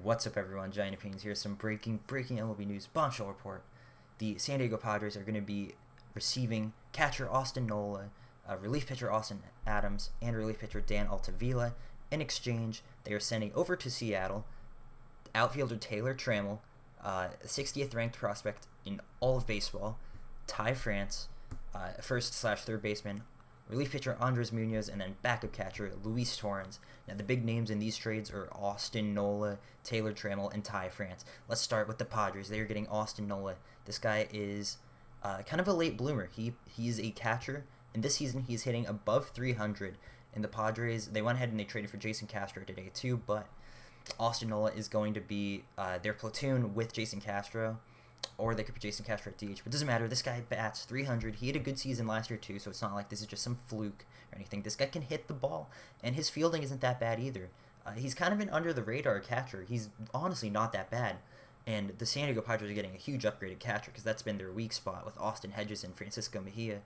What's up, everyone? Giant Opinions here. Some breaking MLB news bombshell report. The San Diego Padres are going to be receiving catcher Austin Nola, relief pitcher Austin Adams, and relief pitcher Dan Altavilla. In exchange, they are sending over to Seattle outfielder Taylor Trammell, 60th ranked prospect in all of baseball, Ty France, first/third baseman, relief pitcher Andres Muñoz, and then backup catcher Louise Torrance. Now, the big names in these trades are Austin Nola, Taylor Trammell, and Ty France. Let's start with the Padres. They are getting Austin Nola. This guy is kind of a late bloomer. He's a catcher, and this season he's hitting above 300. And the Padres, they went ahead and they traded for Jason Castro today too, but Austin Nola is going to be their platoon with Jason Castro, or they could put Jason Castro at DH, but it doesn't matter. This guy bats 300. He had a good season last year too, so it's not like this is just some fluke or anything. This guy can hit the ball, and his fielding isn't that bad either. He's kind of an under-the-radar catcher. He's honestly not that bad, and the San Diego Padres are getting a huge upgraded catcher because that's been their weak spot with Austin Hedges and Francisco Mejia.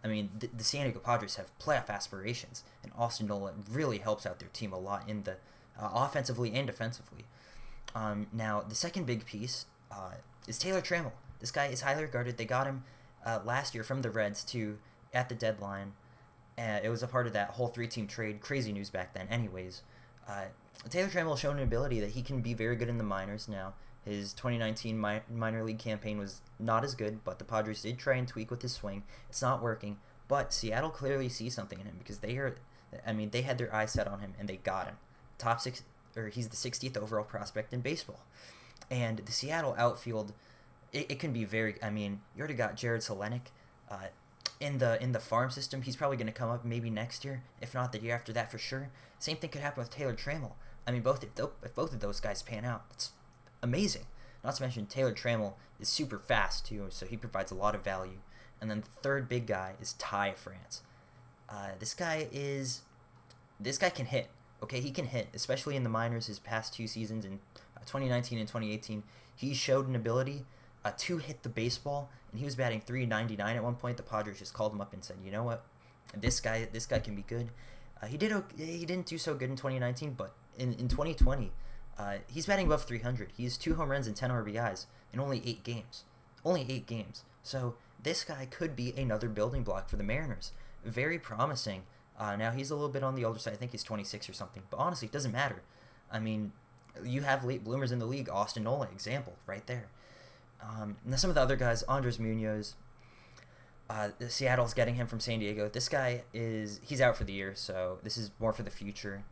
I mean, the San Diego Padres have playoff aspirations, and Austin Nola really helps out their team a lot in the offensively and defensively. Now, the second big piece is Taylor Trammell. This guy is highly regarded. They got him last year from the Reds too at the deadline. It was a part of that whole three-team trade. Crazy news back then. Anyways, Taylor Trammell has shown an ability that he can be very good in the minors now. His 2019 minor league campaign was not as good, but the Padres did try and tweak with his swing. It's not working, but Seattle clearly sees something in him because they had their eyes set on him and they got him. He's the 60th overall prospect in baseball. And the Seattle outfield, it can be very. I mean, you already got Jared Selenick in the farm system. He's probably going to come up maybe next year, if not the year after that for sure. Same thing could happen with Taylor Trammell. I mean, if both of those guys pan out, it's amazing. Not to mention Taylor Trammell is super fast too, so he provides a lot of value. And then the third big guy is Ty France. This guy can hit. Okay, he can hit, especially in the minors. His past two seasons in 2019 and 2018, he showed an ability to hit the baseball, and he was batting .399 at one point. The Padres just called him up and said, "You know what? This guy can be good." He didn't do so good in 2019, but in 2020, he's batting above 300. He has 2 home runs and 10 RBIs in only 8 games. Only 8 games. So this guy could be another building block for the Mariners. Very promising. Now, he's a little bit on the older side. I think he's 26 or something. But honestly, it doesn't matter. I mean, you have late bloomers in the league. Austin Nola, example, right there. Now, some of the other guys, Andres Muñoz, Seattle's getting him from San Diego. This guy he's out for the year, so this is more for the future.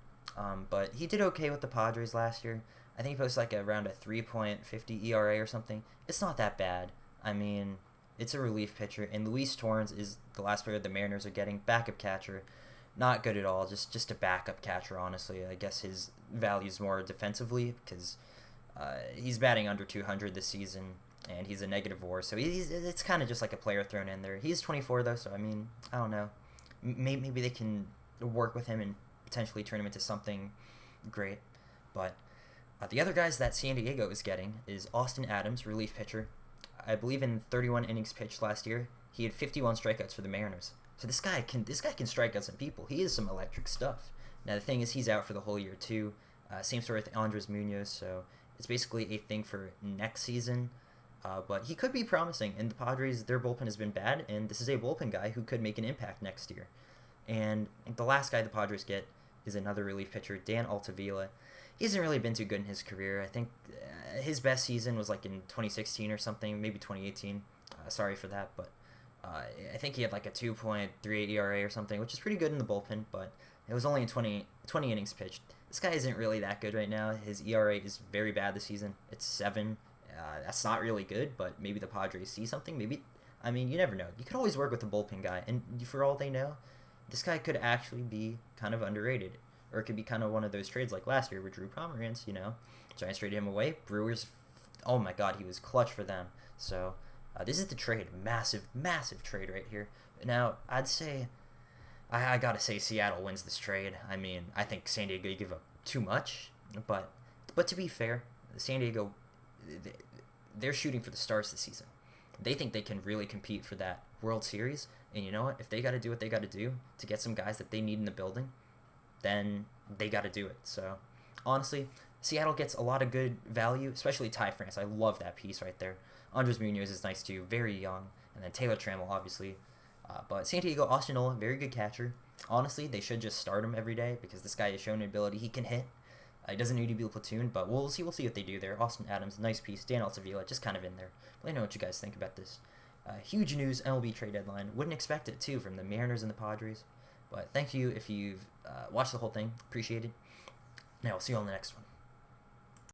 But he did okay with the Padres last year. I think he posted around a 3.50 ERA or something. It's not that bad. I mean, it's a relief pitcher. And Louise Torrance is the last player the Mariners are getting. Backup catcher. Not good at all. Just a backup catcher, honestly. I guess his value is more defensively because he's batting under 200 this season, and he's a negative WAR. So it's kind of just like a player thrown in there. He's 24, though, so I mean, I don't know. Maybe they can work with him and potentially turn him into something great. But the other guys that San Diego is getting is Austin Adams, relief pitcher. I believe in 31 innings pitched last year, he had 51 strikeouts for the Mariners. So this guy can strike out some people. He is some electric stuff. Now the thing is, he's out for the whole year too. Same story with Andres Muñoz, so it's basically a thing for next season. But he could be promising. And the Padres, their bullpen has been bad, and this is a bullpen guy who could make an impact next year. And the last guy the Padres get is another relief pitcher, Dan Altavilla. He hasn't really been too good in his career. I think his best season was in 2016 or something, maybe 2018. Sorry for that, but I think he had a 2.38 ERA or something, which is pretty good in the bullpen, but it was only in 20 innings pitched. This guy isn't really that good right now. His ERA is very bad this season. It's 7. That's not really good, but maybe the Padres see something. Maybe, I mean, you never know. You could always work with a bullpen guy, and for all they know, this guy could actually be kind of underrated. Or it could be kind of one of those trades like last year with Drew Pomeranz, Giants traded him away. Brewers, oh my God, he was clutch for them. So this is the trade. Massive, massive trade right here. Now, I'd say, I got to say Seattle wins this trade. I mean, I think San Diego give up too much. But to be fair, San Diego, they're shooting for the stars this season. They think they can really compete for that World Series. And you know what? If they got to do what they got to do to get some guys that they need in the building, then they got to do it. So, honestly, Seattle gets a lot of good value, especially Ty France. I love that piece right there. Andres Muñoz is nice too, very young. And then Taylor Trammell, obviously. But San Diego, Austin Nola, very good catcher. Honestly, they should just start him every day because this guy has shown an ability. He can hit. He doesn't need to be a platoon, but we'll see what they do there. Austin Adams, nice piece. Dan Altavilla, just kind of in there. Let me know what you guys think about this. Huge news, MLB trade deadline. Wouldn't expect it, too, from the Mariners and the Padres. But thank you if you've watched the whole thing. Appreciate it. Now, we'll see you on the next one.